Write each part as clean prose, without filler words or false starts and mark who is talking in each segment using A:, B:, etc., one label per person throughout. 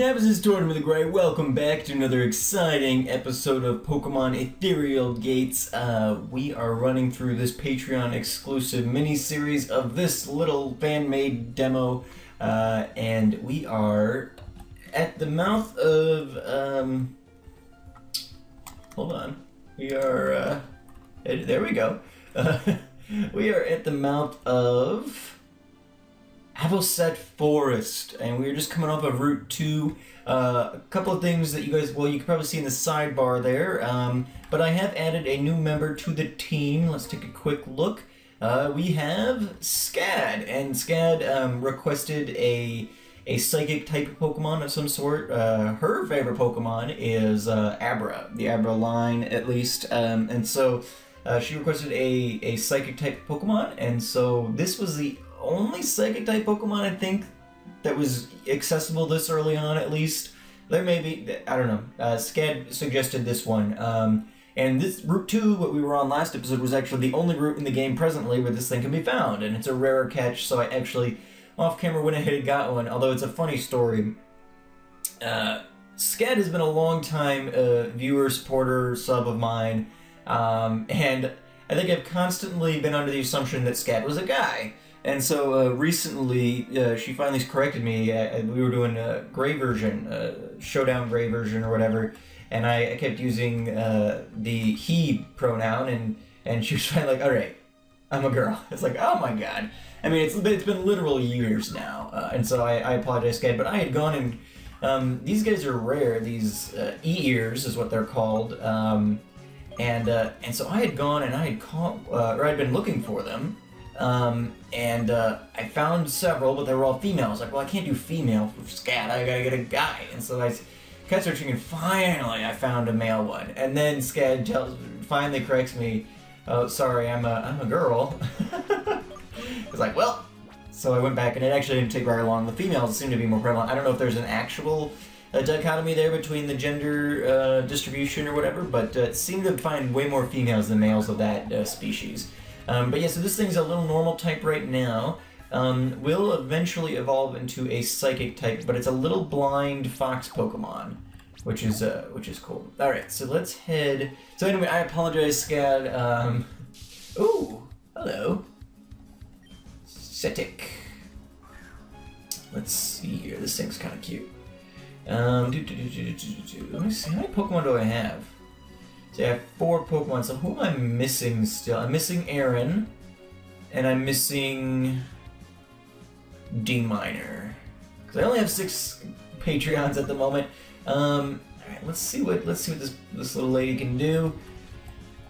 A: Devs, this is Tortimer the Great. Welcome back to another exciting episode of Pokemon Ethereal Gates. We are running through this Patreon exclusive mini-series of this little fan-made demo, and we are at the mouth of, hold on, we are, there we go. We are at the mouth of Avocet Forest, and we were just coming off of Route 2. A couple of things that you guys, well, you can probably see in the sidebar there, but I have added a new member to the team. Let's take a quick look. We have Scad, and Scad requested a psychic type Pokemon of some sort. Her favorite Pokemon is Abra, the Abra line at least, and so she requested a psychic type Pokemon, and so this was the only psychic type Pokemon I think that was accessible this early on, at least. There may be, I don't know. Scad suggested this one, and this Route 2, what we were on last episode, was actually the only route in the game presently where this thing can be found, and it's a rarer catch, so I actually off camera went ahead and got one. Although it's a funny story. Scad has been a long time viewer, supporter, sub of mine, and I think I've constantly been under the assumption that Scad was a guy. And so recently, she finally corrected me. We were doing a gray version, showdown gray version or whatever, and I kept using the he pronoun, and she was finally like, all right, I'm a girl. It's like, oh my god. I mean, it's been literal years now, and so I apologize, Scad, but I had gone and, these guys are rare, these E-ears is what they're called, and so I had gone and I had caught, or I'd been looking for them, and I found several, but they were all female. I was like, well, I can't do female for Scad, I gotta get a guy. And so I kept searching, and finally I found a male one. And then Scad finally corrects me, oh, sorry, I'm a girl. It's like, well, so I went back, and it actually didn't take very long. The females seem to be more prevalent. I don't know if there's an actual dichotomy there between the gender distribution or whatever, but it seemed to find way more females than males of that species. But yeah, so this thing's a little normal type right now. Will eventually evolve into a psychic type, but it's a little blind fox Pokemon, which is cool. All right, so let's head. So anyway, I apologize, Scad. Ooh, hello, Cetic. Let's see here. This thing's kind of cute. Let me see. How many Pokemon do I have? So I have 4 Pokemon, so who am I missing still? I'm missing Aaron, and I'm missing D-Miner. Because I only have 6 Patreons at the moment. Alright, let's see what this little lady can do.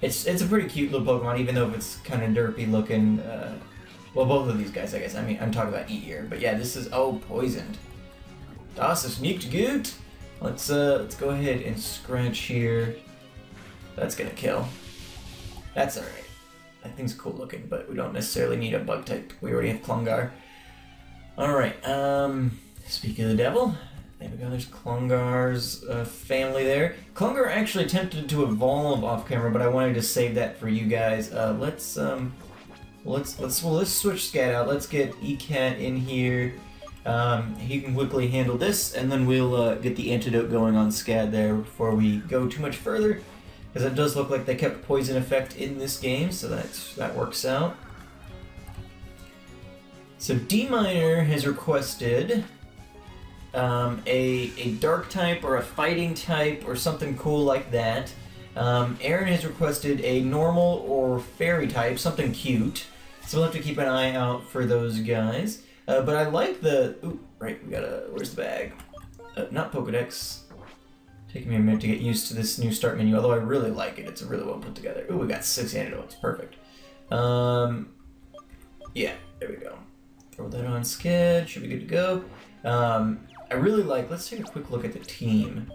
A: It's a pretty cute little Pokemon, even though it's kind of derpy looking. Well, both of these guys, I guess. I mean, I'm talking about E-ear, but yeah, this is poisoned. Das ist nicht gut. Let's go ahead and scratch here. That's gonna kill. That's alright. That thing's cool looking, but we don't necessarily need a bug type. We already have Klungar. Alright, speak of the devil. There we go, there's Klungar's family there. Klungar actually attempted to evolve off camera, but I wanted to save that for you guys. Let's switch Scad out. Let's get ECAT in here. He can quickly handle this, and then we'll get the antidote going on Scad there before we go too much further. Because it does look like they kept poison effect in this game, so that works out. So D-Miner has requested a dark type or a fighting type or something cool like that. Aaron has requested a normal or fairy type, something cute. So we'll have to keep an eye out for those guys. But I like the... Ooh, right, we gotta... Where's the bag? Not Pokedex. Taking me a minute to get used to this new start menu, although I really like it. It's really well put together. Ooh, we got 6 antidotes. Perfect. Yeah, there we go. Throw that on Scad. Should be good to go. I really like... Let's take a quick look at the team.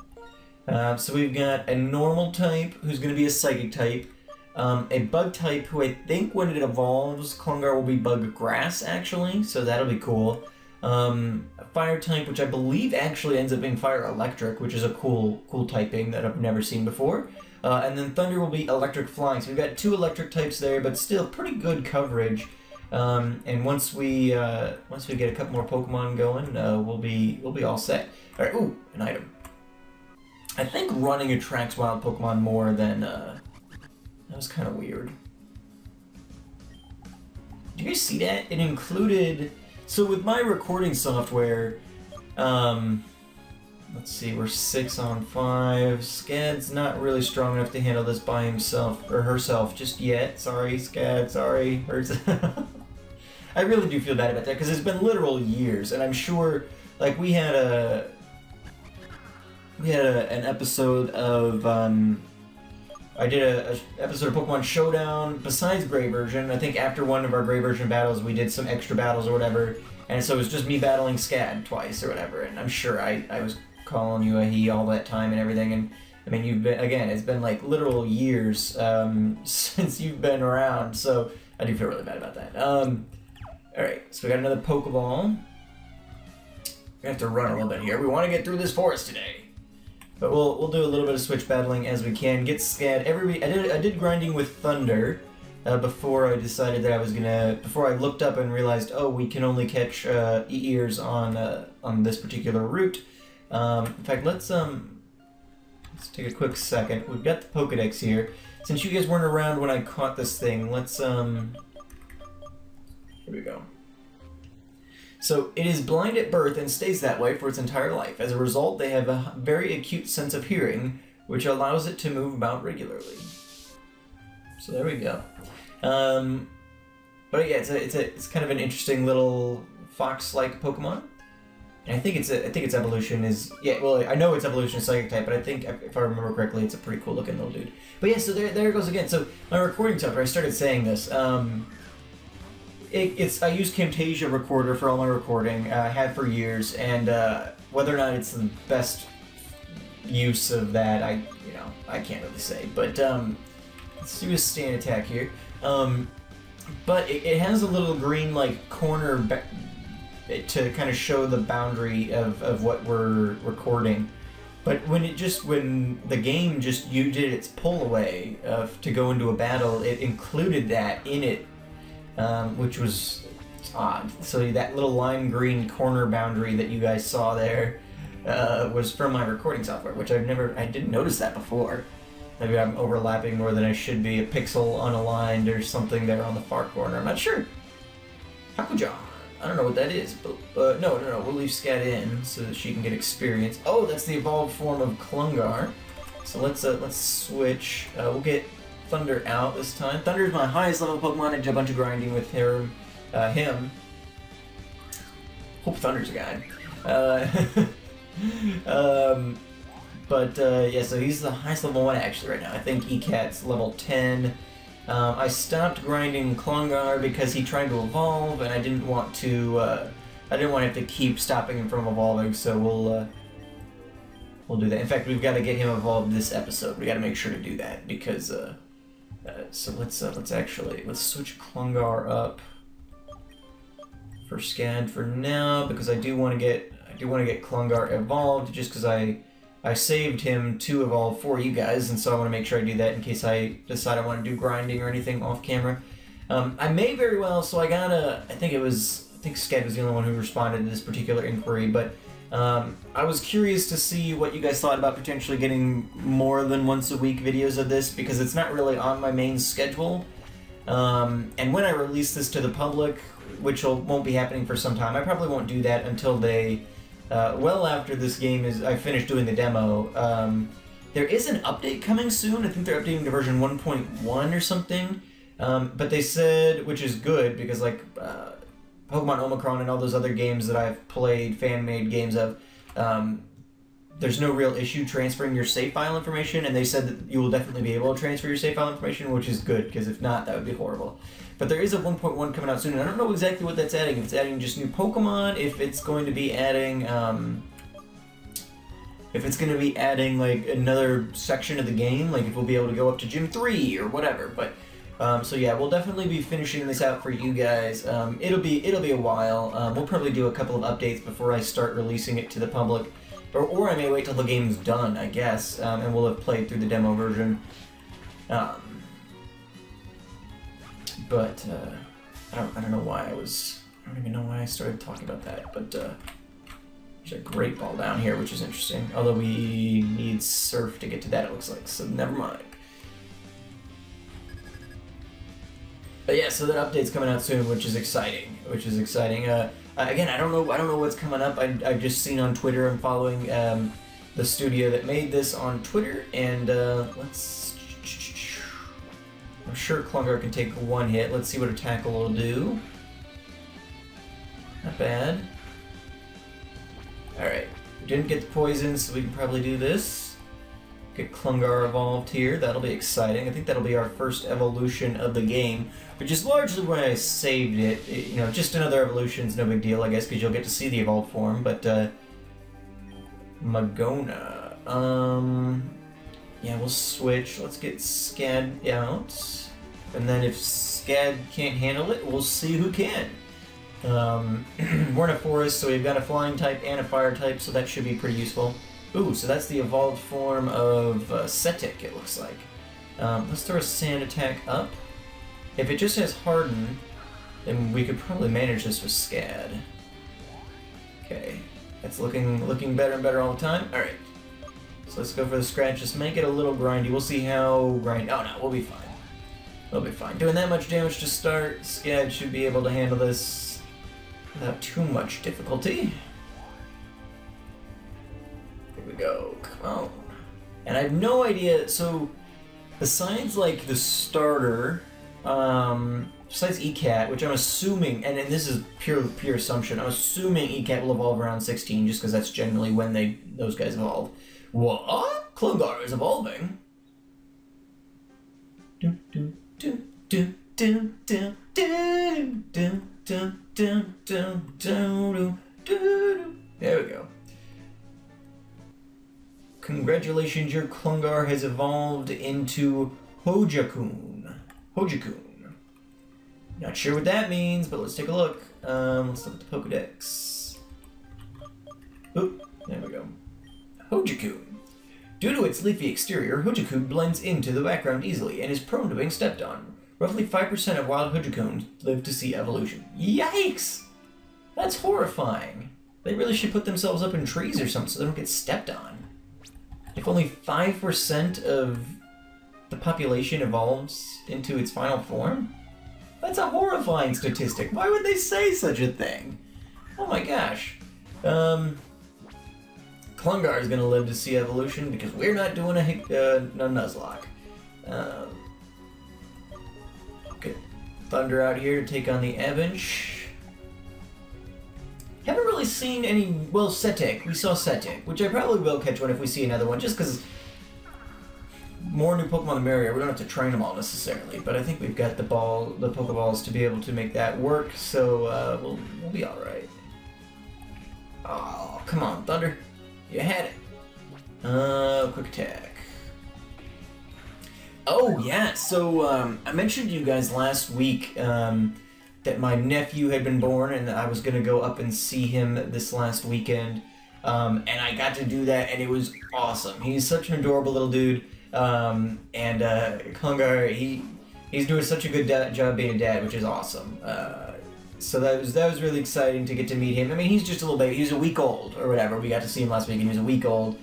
A: So we've got a normal type, who's going to be a psychic type. A bug type, who I think when it evolves, Klungar will be bug grass, actually. So that'll be cool. A fire type, which I believe actually ends up being fire electric, which is a cool typing that I've never seen before. And then thunder will be electric flying. So we've got 2 electric types there, but still pretty good coverage. And once we get a couple more Pokemon going, we'll be all set. All right, ooh, an item. I think running attracts wild Pokemon more than that was kind of weird. Do you guys see that? It included, so with my recording software, let's see, we're 6 on 5. Scad's not really strong enough to handle this by himself, or herself, just yet. Sorry, Scad, sorry. I really do feel bad about that, because it's been literal years, and I'm sure, like, we had an episode of, I did an episode of Pokemon Showdown besides Gray Version. I think after one of our Gray Version battles, we did some extra battles or whatever, and so it was just me battling Scad twice or whatever, and I'm sure I was calling you a he all that time and everything, and I mean, you've been, again, it's been like literal years since you've been around, so I do feel really bad about that. Alright, so we got another Pokeball. We have to run a little bit here. We want to get through this forest today. But we'll do a little bit of switch battling as we can. Get Scad every. I did grinding with Thunder before I decided that I was gonna. Before I looked up and realized, oh, we can only catch E-ears on this particular route. In fact, let's take a quick second. We've got the Pokedex here. Since you guys weren't around when I caught this thing, let's here we go. So, it is blind at birth and stays that way for its entire life. As a result, they have a very acute sense of hearing, which allows it to move about regularly. So there we go. But yeah, it's kind of an interesting little fox-like Pokemon. And I think its evolution is, yeah, well, I know its evolution is Psychic type, but I think, if I remember correctly, it's a pretty cool looking little dude. But yeah, so there it goes again. So my recording software, I started saying this. I use Camtasia Recorder for all my recording. I have for years, and whether or not it's the best use of that, I can't really say. But let's do a stand attack here. But it has a little green like corner to kind of show the boundary of what we're recording. But when the game just did its pull away to go into a battle, it included that in it. Which was odd. So that little lime green corner boundary that you guys saw there was from my recording software, which I didn't notice that before. Maybe I'm overlapping more than I should be, a pixel unaligned or something there on the far corner. I'm not sure. Hakuja. I don't know what that is, but no, we'll leave Scad in so that she can get experience. Oh, that's the evolved form of Klungar. So let's switch. We'll get Thunder out this time. Thunder is my highest level Pokemon. I did a bunch of grinding with him. Hope Thunder's a guy. Yeah, so he's the highest level one actually right now. I think ECAT's level 10. I stopped grinding Klungar because he tried to evolve, and I didn't want to have to keep stopping him from evolving. So we'll do that. In fact, we've got to get him evolved this episode. We got to make sure to do that because. So let's switch Klungar up for Scad for now, because I do want to get Klungar evolved just because I saved him to evolve for you guys, and so I want to make sure I do that in case I decide I want to do grinding or anything off camera. I may very well, so I think Scad was the only one who responded to this particular inquiry, but I was curious to see what you guys thought about potentially getting more than once a week videos of this, because it's not really on my main schedule. And when I release this to the public, which won't be happening for some time, I probably won't do that until well after this game I finished doing the demo. There is an update coming soon. I think they're updating to version 1.1 or something. But they said, which is good, because like Pokemon Omicron and all those other games that I've played, fan-made games of, there's no real issue transferring your save file information, and they said that you will definitely be able to transfer your save file information, which is good, because if not, that would be horrible. But there is a 1.1 coming out soon, and I don't know exactly what that's adding. If it's adding just new Pokemon, if it's going to be adding, like another section of the game, like if we'll be able to go up to Gym 3 or whatever. But so yeah, we'll definitely be finishing this out for you guys. It'll be a while. We'll probably do a couple of updates before I start releasing it to the public, or I may wait till the game's done, I guess, and we'll have played through the demo version. I don't know why I don't even know why I started talking about that, but there's a great ball down here, which is interesting. Although we need surf to get to that, it looks like, so never mind. But yeah, so that update's coming out soon, which is exciting. Again, I don't know what's coming up. I've just seen on Twitter. I'm following the studio that made this on Twitter, and I'm sure Klungar can take one hit. Let's see what a tackle will do. Not bad. Alright, we didn't get the poison, so we can probably do this. Get Klungar evolved here. That'll be exciting. I think that'll be our first evolution of the game, which is largely when I saved it. You know, just another evolution's no big deal, I guess, because you'll get to see the evolved form, but Magona. Yeah, we'll switch. Let's get Scad out. And then if Scad can't handle it, we'll see who can. We're in a forest, so we've got a flying type and a fire type, so that should be pretty useful. Ooh, so that's the evolved form of Cetic, it looks like. Let's throw a sand attack up. If it just has Harden, then we could probably manage this with Scad. Okay, that's looking better and better all the time. Alright, so let's go for the scratch. Just make it a little grindy. We'll see how grindy. Oh no, we'll be fine. We'll be fine. Doing that much damage to start, Scad should be able to handle this without too much difficulty. Here we go. Come on. And I have no idea. So, besides like the starter, besides ECAT, which I'm assuming, and this is pure assumption, I'm assuming ECAT will evolve around 16, just because that's generally when those guys evolve. What? Klungar is evolving. There we go. Congratulations, your Klungar has evolved into Hojakun. Not sure what that means, but let's take a look. Let's look at the Pokedex. Oop, there we go. Hojakun. Due to its leafy exterior, Hojakun blends into the background easily and is prone to being stepped on. Roughly 5% of wild Hojakuns live to see evolution. Yikes! That's horrifying. They really should put themselves up in trees or something so they don't get stepped on. If only 5% of the population evolves into its final form? That's a horrifying statistic. Why would they say such a thing? Oh my gosh. Klungar is going to live to see evolution because we're not doing a Nuzlocke. Get Thunder out here to take on the Evanch. Haven't really seen any... Well, Cetic. We saw Cetic, which I probably will catch one if we see another one, just because more new Pokemon the merrier. We don't have to train them all necessarily, but I think we've got the Pokeballs to be able to make that work, so we'll be alright. Oh, come on, Thunder. You had it. Quick attack. Oh, yeah, so I mentioned to you guys last week that my nephew had been born and I was going to go up and see him this last weekend. And I got to do that, and it was awesome. He's such an adorable little dude. Klungar, he's doing such a good job being a dad, which is awesome. So that was really exciting to get to meet him. I mean, he's just a little baby. He was a week old, or whatever. We got to see him last week, and he was a week old.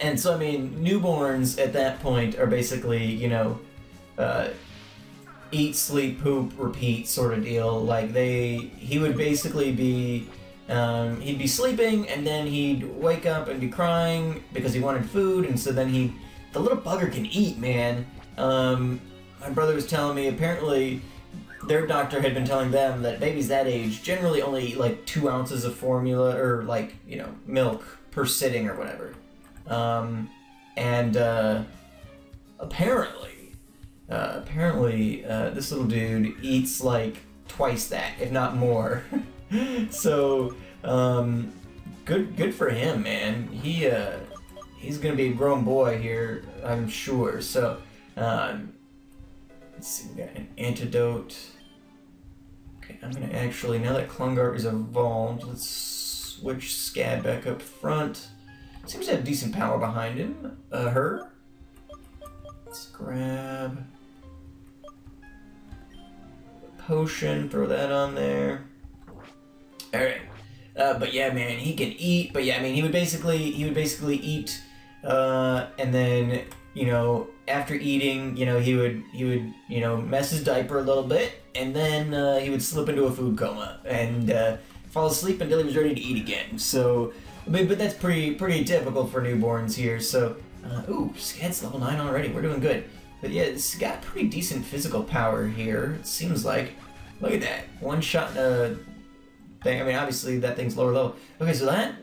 A: And so, I mean, newborns at that point are basically, you know, eat, sleep, poop, repeat sort of deal. Like, he would basically be, he'd be sleeping, and then he'd wake up and be crying because he wanted food, and so then the little bugger can eat, man. My brother was telling me, apparently, their doctor had been telling them that babies that age generally only eat like 2 ounces of formula or like, you know, milk per sitting or whatever. Apparently this little dude eats like twice that, if not more. So, good for him, man. He's gonna be a grown boy here, I'm sure. So, let's see, we got an antidote. Okay, I'm gonna actually, now that Klungar is evolved, let's switch Scad back up front. Seems to have decent power behind him. Her. Let's grab... potion, throw that on there. Alright. But yeah, man, he can eat. But yeah, I mean, he would basically eat, and then, you know, after eating, you know, he would, you know, mess his diaper a little bit, and then he would slip into a food coma and fall asleep until he was ready to eat again. So, but that's pretty typical for newborns here. So, ooh, Scad's level 9 already. We're doing good. But yeah, it's got pretty decent physical power here. It seems like. Look at that, one shot in a thing. I mean, obviously that thing's lower level. Okay, so that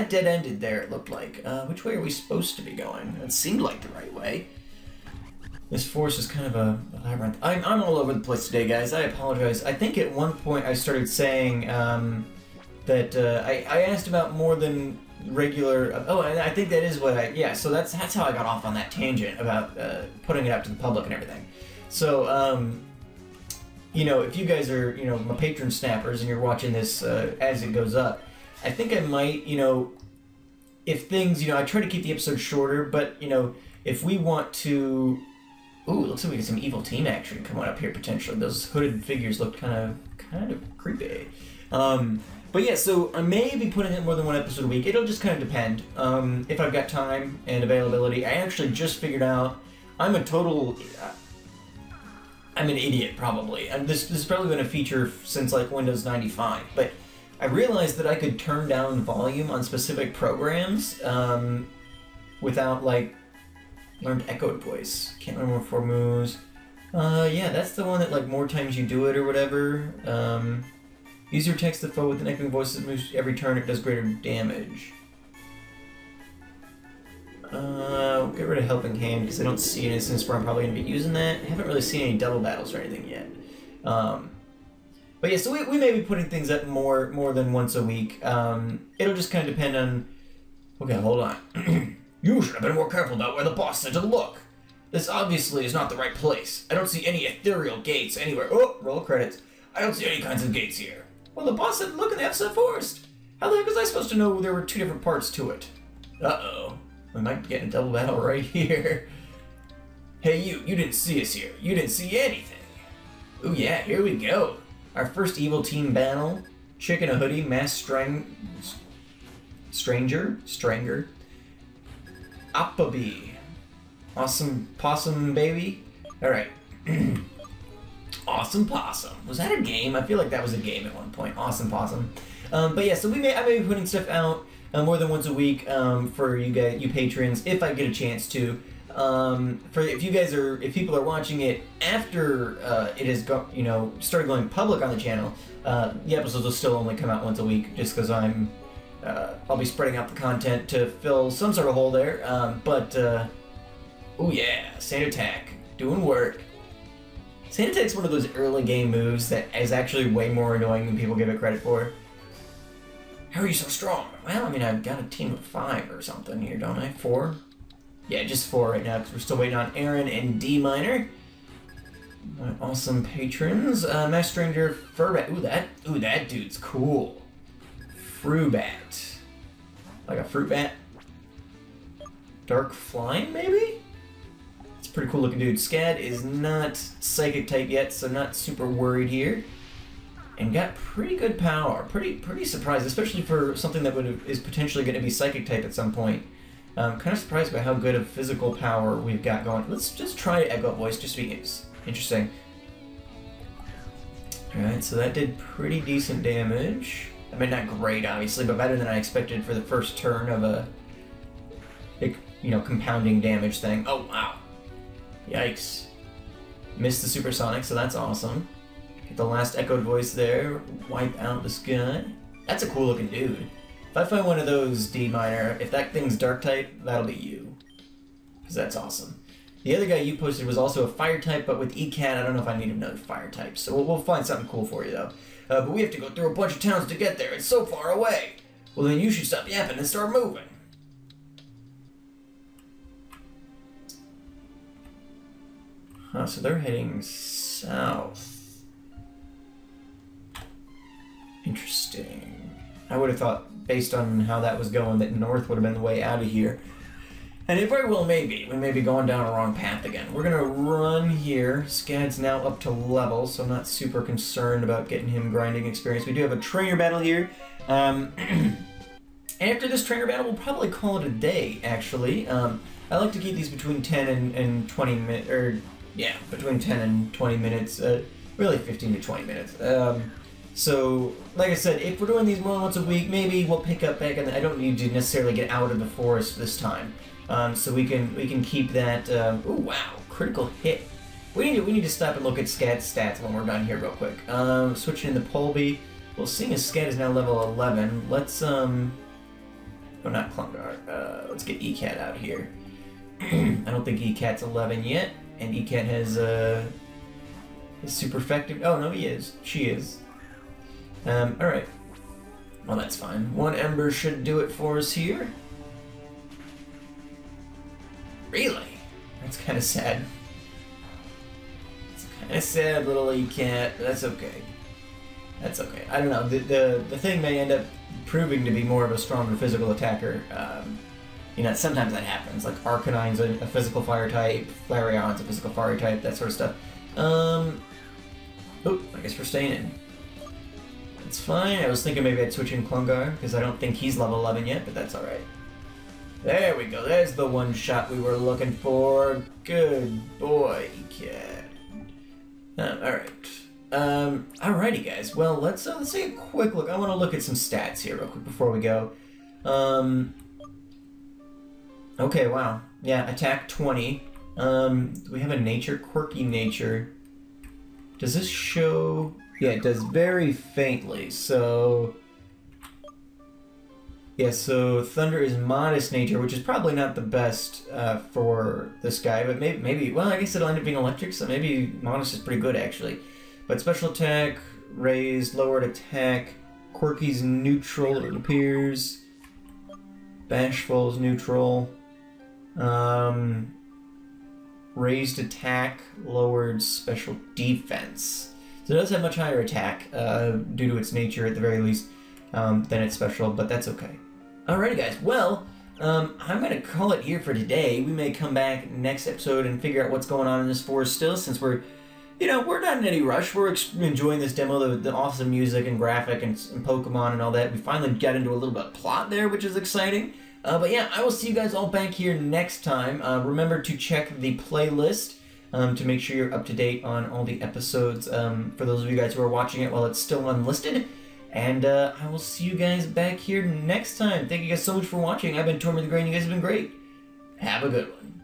A: dead ended there. It looked like. Which way are we supposed to be going? It seemed like the right way. This forest is kind of a labyrinth. I'm all over the place today, guys. I apologize. I think at one point I started saying that I asked about more than regular. Oh, and I think that is what yeah. So that's how I got off on that tangent about putting it out to the public and everything. So you know, if you guys are, you know, my patron snappers and you're watching this as it goes up, I think I might, you know, if things, you know, I try to keep the episode shorter, but, you know, if we want to, ooh, looks like we get some evil team action coming up here potentially. Those hooded figures look kind of creepy. But yeah, so I may be putting in more than one episode a week. It'll just kind of depend if I've got time and availability. I actually just figured out I'm an idiot, probably. And this has probably been a feature since, like, Windows 95. But I realized that I could turn down volume on specific programs without, like, learned echoed voice. Can't remember what 4 moves. Yeah, that's the one that, like, more times you do it or whatever. Use your text the foe with an echoing voice that moves every turn. It does greater damage. Get rid of Helping Hand because I don't see an instance where I'm probably going to be using that. I haven't really seen any double battles or anything yet. But yeah, so we may be putting things up more than once a week. It'll just kind of depend on... Okay, hold on. You should have been more careful about where the boss said to look. This obviously is not the right place. I don't see any ethereal gates anywhere. Oh, roll credits. I don't see any kinds of gates here. Well, the boss said look in the Avocet forest. How the heck was I supposed to know there were 2 different parts to it? Uh-oh. We might be getting a double battle right here. Hey, you didn't see us here. You didn't see anything. Ooh, yeah, here we go. Our first evil team battle. Chick in a hoodie, mass stranger. Appaby. Awesome possum baby. Alright. Awesome Possum. Was that a game? I feel like that was a game at one point. Awesome Possum. But yeah, so I may be putting stuff out more than once a week for you guys, you patrons, if I get a chance to. If people are watching it after it has started going public on the channel, the episodes will still only come out once a week, just because I'll be spreading out the content to fill some sort of hole there. Oh yeah, Sand Attack, doing work. Sand Attack's one of those early game moves that is actually way more annoying than people give it credit for. How are you so strong? Well, I mean, I've got a team of 5 or something here, don't I? 4? Yeah, just 4 right now, because we're still waiting on Aaron and D Minor. My awesome patrons. Mass Stranger, Furbat. Ooh, that dude's cool. Frubat. Like a fruit bat? Dark Flying, maybe? It's a pretty cool looking dude. Scad is not psychic type yet, so not super worried here. And got pretty good power. Pretty surprised, especially for something that is potentially going to be psychic type at some point. I'm kind of surprised by how good of physical power we've got going. Let's just try Echo Voice, just because interesting. Alright, so that did pretty decent damage. I mean, not great, obviously, but better than I expected for the first turn of a, compounding damage thing. Oh, wow. Yikes. Missed the supersonic, so that's awesome. Get the last echoed voice there. Wipe out this guy. That's a cool looking dude. If I find one of those, D Minor, if that thing's dark type, that'll be you. Because that's awesome. The other guy you posted was also a fire type, but with ECAT, I don't know if I need another fire type. So we'll find something cool for you, though. But we have to go through a bunch of towns to get there. It's so far away. Well, then you should stop yapping and start moving. Huh, so they're heading south. Interesting. I would have thought, based on how that was going, that north would have been the way out of here. And it very well may be. We may be going down a wrong path again. We're going to run here. Scad's now up to level, so I'm not super concerned about getting him grinding experience. We do have a trainer battle here. After this trainer battle, we'll probably call it a day, actually. I like to keep these between 10 and 20 minutes, or, yeah, between 10 and 20 minutes, really 15 to 20 minutes. So, like I said, if we're doing these more than once a week, maybe we'll pick up back, and I don't need to necessarily get out of the forest this time. So we can keep that, oh wow, critical hit. We need to stop and look at Scad's stats when we're done here real quick. Switching into Polby. Well, seeing as Scad is now level 11, let's, oh, not Klungar, let's get ECAT out here. I don't think ECAT's 11 yet, and ECAT has, is super effective. Oh, no, he is. She is. Alright. Well, that's fine. One Ember should do it for us here. Really? That's kind of sad. It's kind of sad, little ECAT. That's okay. That's okay. I don't know. The thing may end up proving to be more of a stronger physical attacker. You know, sometimes that happens. Like Arcanine's a physical fire type, Flareon's a physical fire type, that sort of stuff. Oh, I guess we're staying in. That's fine. I was thinking maybe I'd switch in Klungar, because I don't think he's level 11 yet, but that's alright. There we go. There's the one shot we were looking for. Good boy, cat. Alright. Alrighty, guys. Well, let's take a quick look. I want to look at some stats here real quick before we go. Okay, wow. Yeah, attack 20. We have a nature, quirky nature. Does this show... Yeah, it does very faintly, so... Yeah, so Thunder is modest nature, which is probably not the best for this guy, but maybe, well, I guess it'll end up being electric, so maybe modest is pretty good, actually. But special attack, raised, lowered attack, quirky's neutral, it appears. Bashful's neutral. Raised attack, lowered special defense. So it does have much higher attack, due to its nature at the very least, than its special, but that's okay. Alrighty guys, well, I'm gonna call it here for today. We may come back next episode and figure out what's going on in this forest still, since we're, you know, we're not in any rush. We're enjoying this demo, the awesome music and graphic and Pokemon and all that. We finally got into a little bit of plot there, which is exciting. But yeah, I will see you guys all back here next time. Remember to check the playlist to make sure you're up to date on all the episodes for those of you guys who are watching it while it's still unlisted. And I will see you guys back here next time. Thank you guys so much for watching. I've been Tortimer the Great, and you guys have been great. Have a good one.